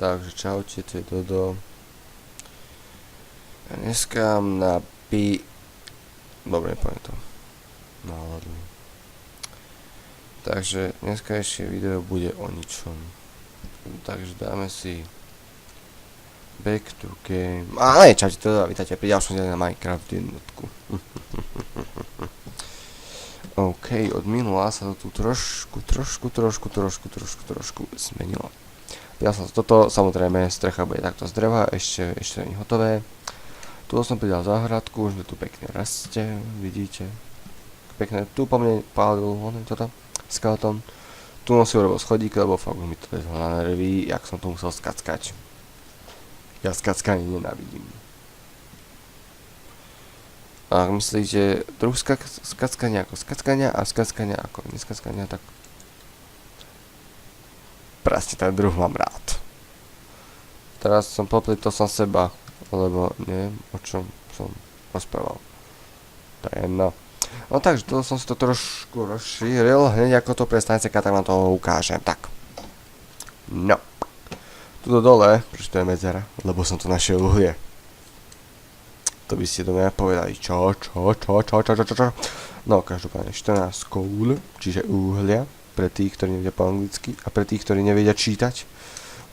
Takže čaute, to je Dodo. A dneska na Dobre, nepoviem to. Náladu. Takže dneska ešte video bude o ničom. Takže dáme si Back to game. Čaute, to Dodo, vítajte pri ďalšom dieli na Minecraft jednotku. OK, od minula sa to tu trošku zmenilo. Ja som toto, samozrejme, strecha bude takto z dreva, ešte nie hotové. Tu som pridal záhradku, už mi tu pekne rastie, vidíte. Pekne, tu po mne pálil, toto, skeleton. Tu som si urobil schodík, lebo fakt mi to vezlo na nervy, jak som to musel skackať. Ja skackanie nenávidím. A ak myslíte druh skackania ako skackania a skackania ako neskackania, tak presne ten druh mám rád. Teraz som popletol som seba, lebo neviem, o čom som rozprával. To je jedno. No takže to som si to trošku rozšíril, hneď ako to prestane sekať, tak vám to ukážem. Tak. No. Tuto dole, prečo to je medzera? Lebo som tu našiel uhlie. To by ste do mňa povedali, čo? No, každopádne 14 koul, čiže uhlia. Pre tých, ktorí nevedia po anglicky a pre tých, ktorí nevedia čítať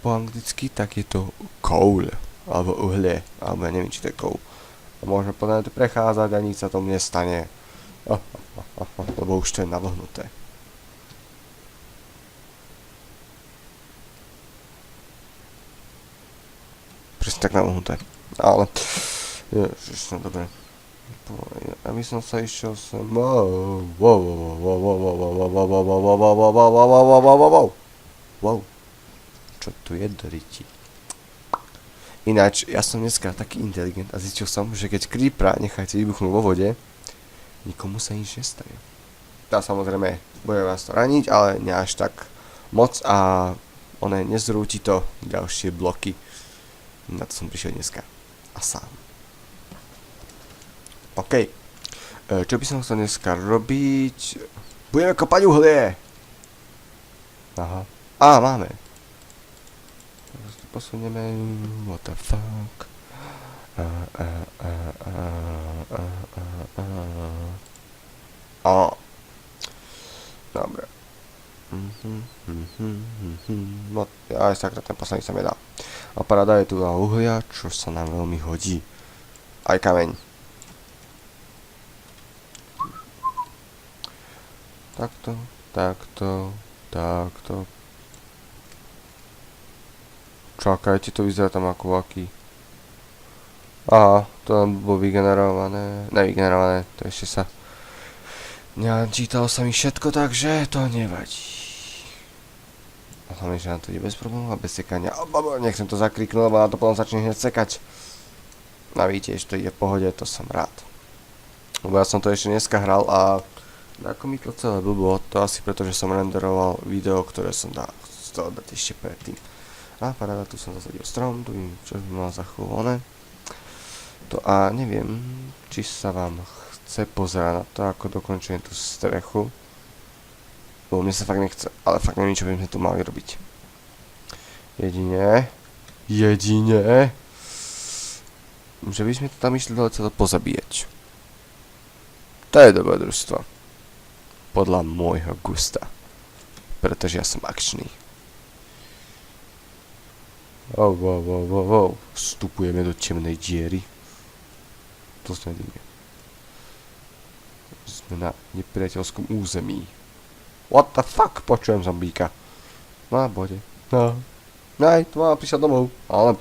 po anglicky, tak je to coal, alebo uhlie, alebo ja neviem, či to je coal. A môžeme podľa to prechádzať a nič sa tomu nestane, lebo už to je navlhnuté. Presne tak navlhnuté, ale ježiš, no dobre. Aby som sa išiel sem. Wow. Čo tu je do riti? Ináč, ja som dneska taký inteligent a zistil som, že keď creepera necháte vybuchnúť vo vode, nikomu sa nič nestane. Tá samozrejme, bude vás to raniť, ale nie až tak moc a nezrúti to ďalšie bloky. Na to som prišiel dneska. A sám. OK. Čo by som chcel dneska robiť? Budeme kopať uhlie! Aha. Máme. Teraz to posunieme. What the fuck? Dobre. Aj sakra, ten posledný sa mi dá. A paráda je tu uhlia, čo sa nám veľmi hodí. Aj kameň. Takto. Čakajte, to vyzerá tam ako aký. Aha, to nám bolo nevygenerované, to ešte sa načítalo sa mi všetko, takže to nevadí. A hlavne, že nám to ide bez problémov a bez sekania. Nechcem to zakriknúť, lebo nám to potom začne hneď sekať. A vidíte, že to ide v pohode, to som rád. Lebo ja som to ešte dneska hral a ako mi to celé blblo, to asi preto, že som renderoval video, ktoré som chcel dať ešte predtým. A paráda, tu som zasadil strom, tu vidím, čo by mal za chvíľu to a neviem, či sa vám chce pozerať na to, ako dokončujem tú strechu. Lebo mne sa fakt nechce, ale fakt neviem, čo by sme tu mali robiť. Jedine, že by sme to tam išli dole celé pozabíjať. To je dobré družstvo. Podľa môjho gusta. Pretože ja som akčný. Vstupujeme do temnej diery. To sme nedíme. Sme na nepriateľskom území. What the fuck? Počujem zombíka. Na bode. No. Tu mám prísať domov. Ale...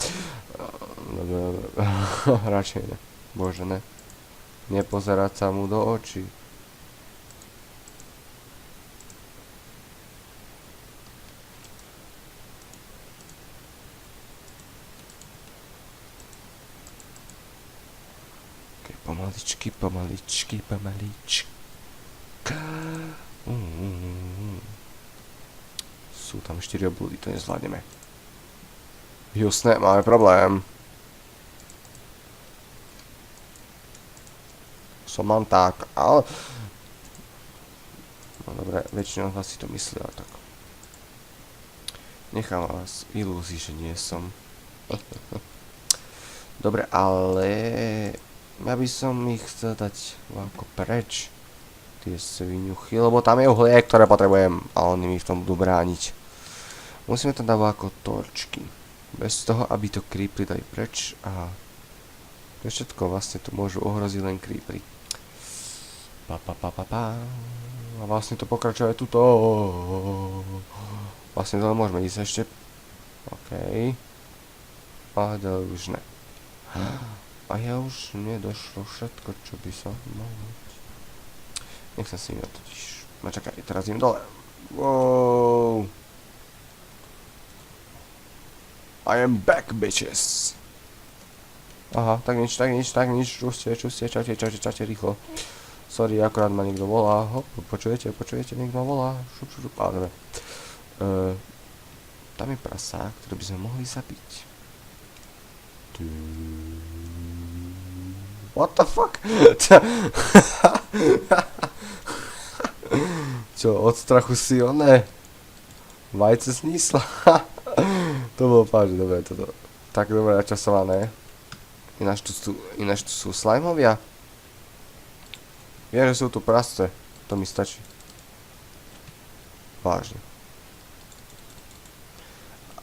Radšej ne. Bože ne. Nepozerať sa mu do očí. Pomaličky. Sú tam 4 obludy, to nezvládneme. Jasné, máme problém. Mám tak, ale... No dobre, väčšinou si to myslia, tak... Nechám vás v ilúzii, že nie som. Dobre, ale ja by som ich chcel dať ako preč. Tie sviňuchy, lebo tam je uhlie, ktoré potrebujem a oni mi v tom budú brániť. Musíme tam dávať ako torčky. Bez toho, aby to creeply dali preč a to všetko vlastne tu môžu ohroziť len creeply. A vlastne to pokračuje tuto. Vlastne to môžeme ísť ešte. OK. A ďalej už ne. A ja už nedošlo všetko, čo by sa malo. Nechcem si totiž. No čakaj, teraz idem dole. Wow. I am back, bitches. Aha, tak nič. Čaute, rýchlo. Sorry, akorát ma niekto volá. Hop, počujete, niekto ma volá. Šup. A, dobre. Tam je prasák, ktorý by sme mohli zabiť. What the fuck? Čo, od strachu si oné? Vajce snísla? To bolo páč, dobre, toto. Tak dobre načasované. Ináč tu sú slimovia. Viem, že sú tu prasce. To mi stačí. Vážne.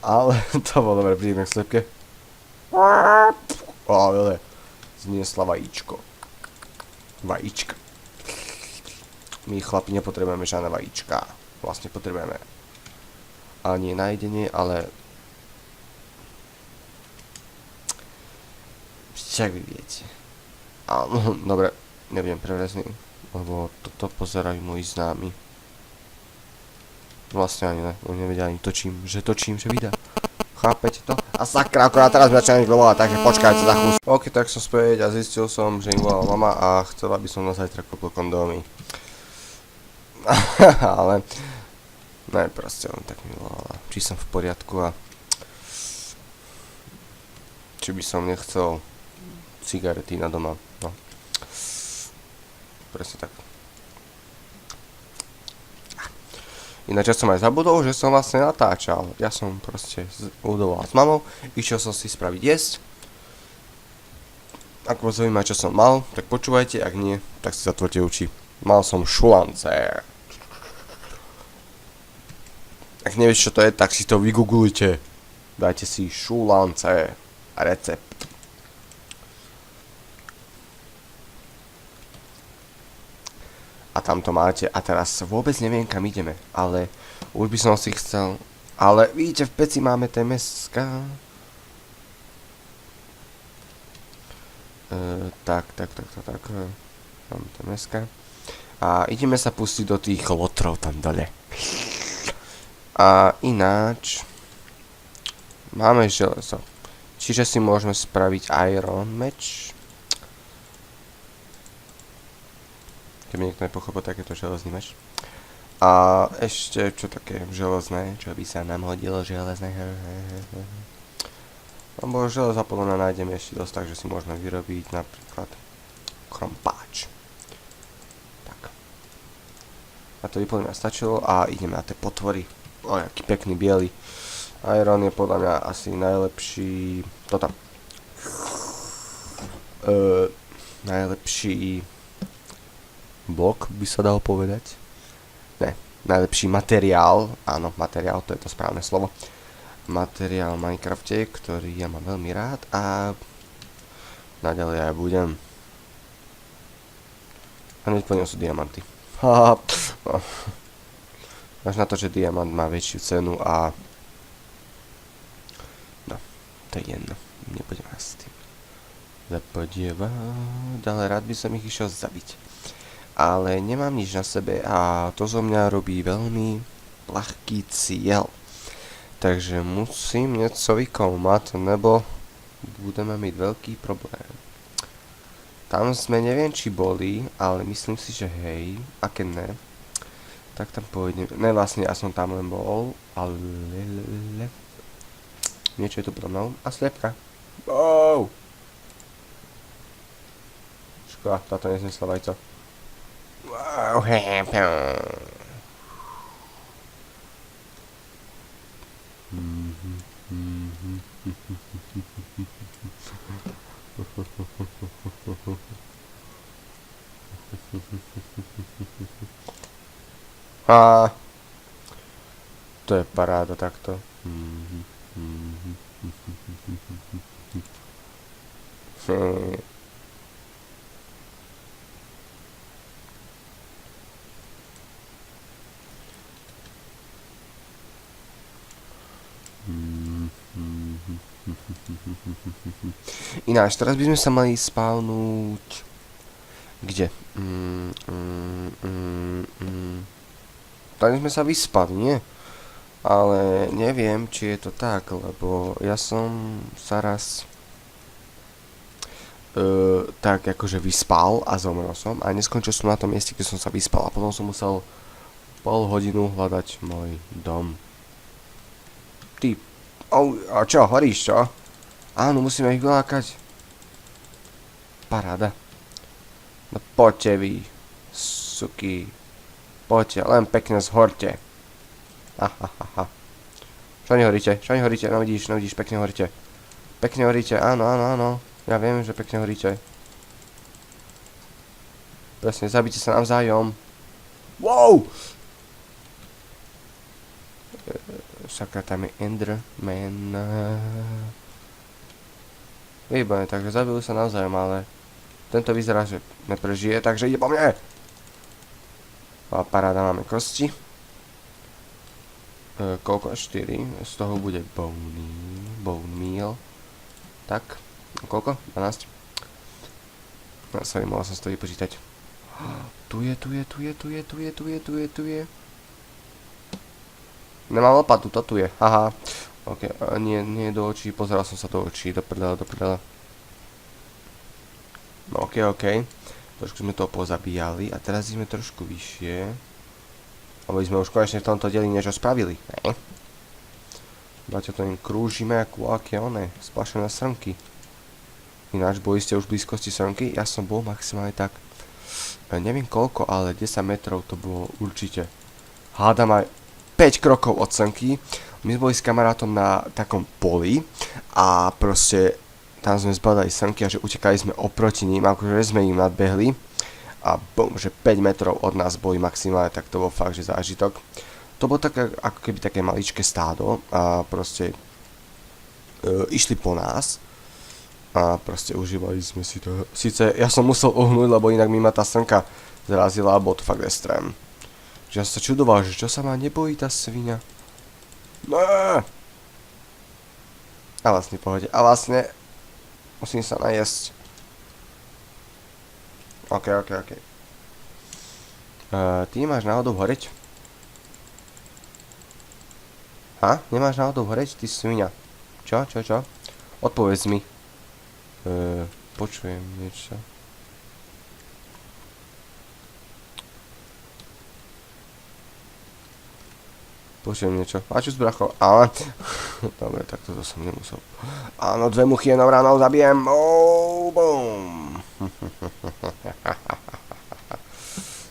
Ale to bolo dobre, prídeme k slepke. Ale zniesla vajíčko. Vajíčka. My chlapi nepotrebujeme žiadne vajíčka. Vlastne potrebujeme ani nájdenie, ale však vy viete. Dobre, nebudem prevrazný, lebo toto pozerajú moji známi. Vlastne ani ne, oni nevedia ani že točím videa. Chápete to? A sakra, akorát teraz mi začínajú volať, takže počkajte za chvíľu. OK, tak som späť a zistil som, že im volala mama a chcela by som na zajtra kúpil kondómy. Ale ne, proste on tak mi volala, či som v poriadku a či by som nechcel cigarety na doma, no. Presne tak. Ináč ja som aj zabudol, že som vlastne natáčal. Ja som proste udoval s mamou, išiel som si spraviť jesť. Ak vás zaujíma, čo som mal, tak počúvajte, ak nie, tak si zatvorte oči. Mal som šulance. Ak nevieš, čo to je, tak si to vygooglujte. Dajte si šulance a recept. A tam to máte. A teraz vôbec neviem, kam ideme. Ale už by som si chcel. Ale vidíte, v peci máme TMSK. Tak. Máme TMSK. A ideme sa pustiť do tých lotrov tam dole. A ináč máme železo. Čiže si môžeme spraviť Iron Match. Keby niekto nepochopil takéto železný meč. A ešte čo také železné, čo by sa nám hodilo železné. Lebo železa podľa mňa nájdeme ešte dosť, takže si môžeme vyrobiť napríklad krompáč. Tak. A to by podľa mňa stačilo a ideme na tie potvory. O, aký pekný biely. Iron je podľa mňa asi najlepší. To tam. Najlepší blok by sa dalo povedať. Ne, najlepší materiál. Áno, materiál, to je to správne slovo. Materiál v Minecrafte, ktorý ja mám veľmi rád a naďalej aj budem. A hneď po ňom sú diamanty. Až na to, že diamant má väčšiu cenu a no, to je jedno. Nebudem s tým zapodievať, ale rád by som ich išiel zabiť. Ale nemám nič na sebe a to zo mňa robí veľmi ľahký cieľ. Takže musím niečo vykonať, nebo budeme mať veľký problém. Tam sme neviem či boli, ale myslím si, že hej, a keď ne, tak tam pôjdem. Ne, vlastne ja som tam len bol, ale niečo je tu predo mnou a sliepka. Wow! Škoda, táto neznesla vajco. Wow, Á, to je paráda takto. Ináč, teraz by sme sa mali spavnúť. Kde? Tak sme sa vyspali, nie? Ale neviem, či je to tak, lebo ja som sa raz tak akože vyspal a zomrel som a neskončil som na tom mieste, kde som sa vyspal a potom som musel pol hodinu hľadať môj dom. Ty, a čo, horíš, čo? Áno, musíme ich vylákať. Paráda. No poďte vy, suky. Poďte, len pekne zhorte. Čo nehoríte, no vidíš, pekne horíte. Pekne horíte, áno. Ja viem, že pekne horíte. Presne, zabite sa navzájom. Wow! Sakra, tam je Enderman. Výborné, takže zabijú sa navzájom, ale tento vyzerá, že neprežije, takže ide po mne. A paráda, máme kosti. Koľko? 4. Z toho bude bone meal. Tak. Koľko? 12. No, sorry, mohol som si to vypočítať. Tu je. Nemám lopatu, to tu je. Haha. Ok, nie do očí, pozeral som sa do očí, do prdela. No ok. Trošku sme to pozabíjali a teraz ideme trošku vyššie. Aby sme už konečne v tomto dieli niečo spravili, ne? Baťo, to im krúžime ako aké one, splašené srnky. Ináč, boli ste už v blízkosti srnky? Ja som bol maximálne tak, neviem koľko, ale 10 metrov to bolo určite. Hádam aj 5 krokov od srnky. My sme boli s kamarátom na takom poli a proste tam sme zbadali srnky a že utekali sme oproti ním, akože sme im nadbehli. A bum, že 5 metrov od nás boli maximálne, tak to bol fakt, že zážitok. To bolo také, ako keby také maličké stádo a proste išli po nás a proste užívali sme si to. Sice ja som musel uhnúť, lebo inak mi ma tá srnka zrazila a bol to fakt extrém. Že ja som sa čudoval, že čo sa ma nebojí tá sviňa. A vlastne pohode. A vlastne musím sa najesť. Ok. Ty nemáš náhodou horeť? Nemáš náhodou horeť, ty sviňa? Čo? Odpovedz mi. Počujem niečo. A čo s brachou? Ale... Dobre, tak toto som nemusel. Áno, 2 muchy jednou ránou zabijem. Boom.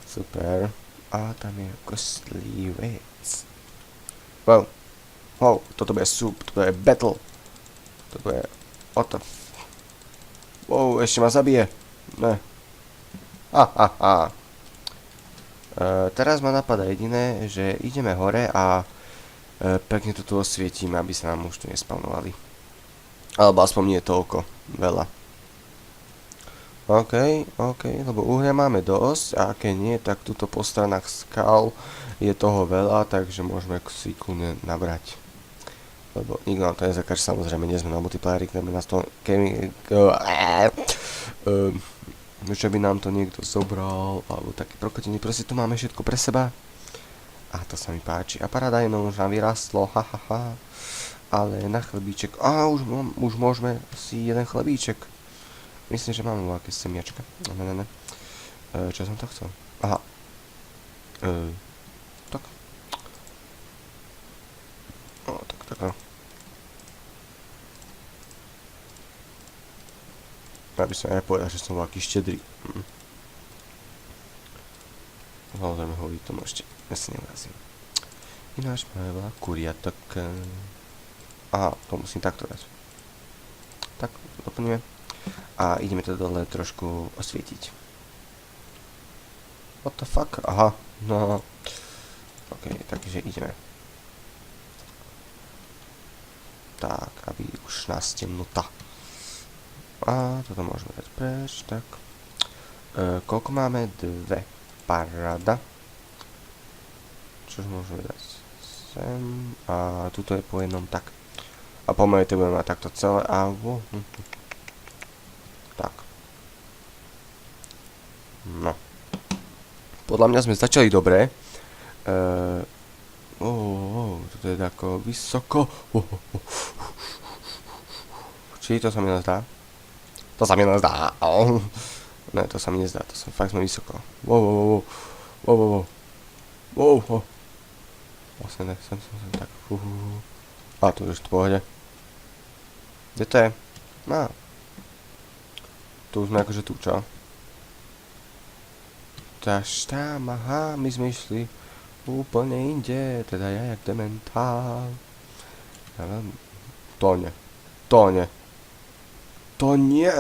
Super. A tam je kostlivec. Wow, toto bude súb, toto je battle. Toto je... Wow, ešte ma zabije. Ne. Teraz ma napadá jediné, že ideme hore a pekne to tu osvietíme, aby sa nám už tu nespavnovali. Alebo aspoň nie toľko. Veľa. OK, lebo uhlia máme dosť a keď nie, tak tuto po stranách skal je toho veľa, takže môžeme si kľudne nabrať. Lebo nikto nám to nezakáže, samozrejme, nie sme na multiplayeri, ktoré nás to... že by nám to niekto zobral, alebo taký prokotiny, proste tu máme všetko pre seba. A to sa mi páči. A paradajno už nám vyrastlo, Ale na chlebíček, už môžeme si jeden chlebíček. Myslím, že máme veľké semiačka. Ne. Čo som to chcel? Aha. Tak. Tak. Aby som aj povedal, že som veľký štedrý. Samozrejme hovorí to môžete. Ja si neurazím. Ináč máme veľa kuriatok. Aha, to musím takto dať. Tak, doplníme. A ideme to dole trošku osvietiť. What the fuck? Aha, no. OK, takže ideme. Tak, aby už nás temnota. A toto môžeme dať preč, tak. Koľko máme? 2. Paráda. Čož môžeme dať sem. A tuto je po jednom, tak. A pomaly to budeme mať takto celé. A tak. No. Podľa mňa sme začali dobre. Toto je tako vysoko. Či to sa mi nezdá? To sa mi nezdá. Ne, to sa mi nezdá, to som fakt sme vysoko. Vlastne ne, sem, tak. A tu už v pohode. Kde to je? Tu už sme akože tu, čo? Až tam, aha, my sme išli úplne inde, teda ja jak dementál. To nie. To nie. To nie.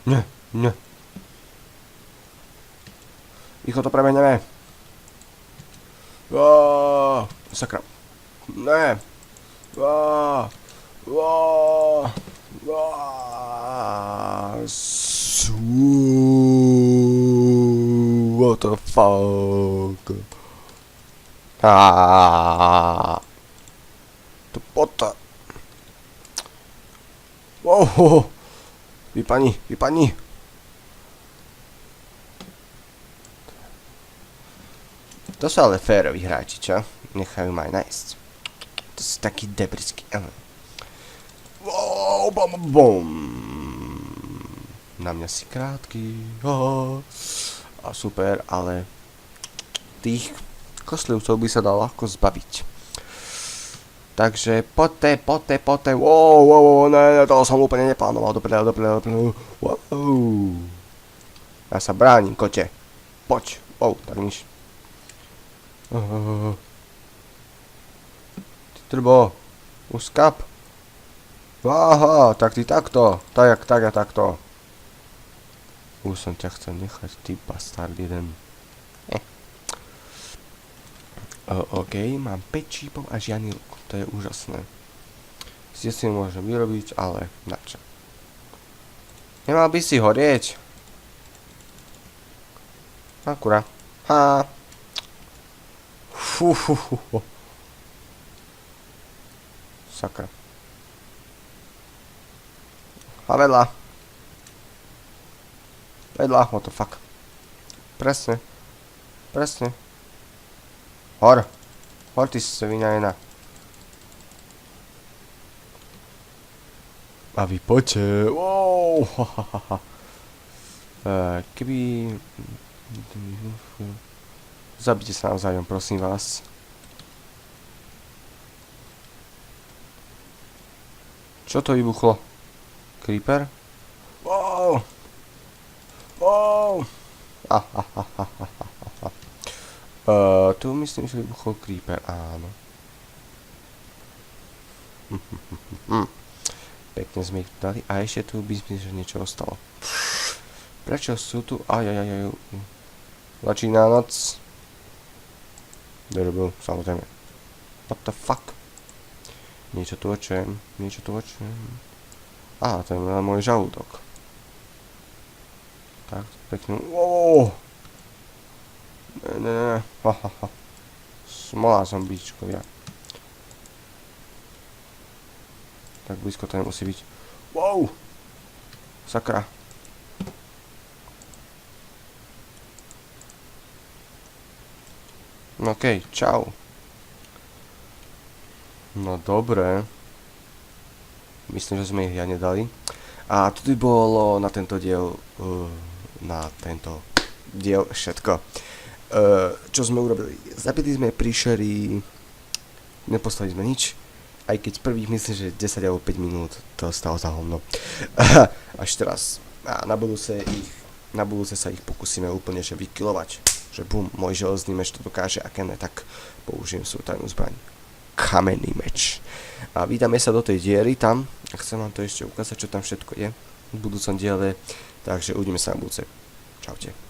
Nie, nie. Rýchlo to prebehneme. Sakra. Ne. What the fuck? To pota. Wow. Vypadni. To sú ale féroví hráči, čo? Nechajú ma aj nájsť. To sú takí debrisky. Wow, bom. Na mňa si krátky. A super, ale tých koslivcov by sa dal ľahko zbaviť. Takže poďte. Wow, ne, to som úplne neplánoval. Dobre. Wow. Ja sa bránim, kote. Poď. Tak nič. Ty trbo. Uskap. Aha, tak ty takto. Tak a takto. Už som ťa chcel nechať, ty bastard jeden. OK, mám 5 čípov a žiadny luk. To je úžasné. Si môžem vyrobiť, ale načo. Nemal by si horieť. Akurát. Sakra. A vedľa, what the fuck. Presne. Hor, ty svinia jedna. A vy poďte, wow. Keby... Zabite sa navzájom, prosím vás. Čo to vybuchlo? Creeper? Wow. Tu myslím, že vybuchol creeper, áno. Pekne sme ich dali. A ešte tu by sme, že niečo ostalo. Prečo sú tu? Začína noc. Dobre, samozrejme. What the fuck? Niečo tu očujem. Á, to je môj žalúdok. Tak, pekne. Wow. Ne. Smola zombíčkovia. Tak blízko to nemusí byť. Wow. Sakra. OK, čau. No dobre. Myslím, že sme ich riadne dali. A tu by bolo na tento diel všetko. Čo sme urobili? Zabili sme príšery, nepostavili sme nič, aj keď prvých myslím, že 10 alebo 5 minút to stalo za hovno. Až teraz. A na budúce sa ich pokúsime úplne že vykilovať. Že bum, môj železný meč to dokáže, aké ne, tak použijem svoju tajnú zbraň. Kamenný meč. A vydáme sa do tej diery tam a chcem vám to ešte ukázať, čo tam všetko je v budúcom diele. Takže uvidíme sa na budúce. Čaute.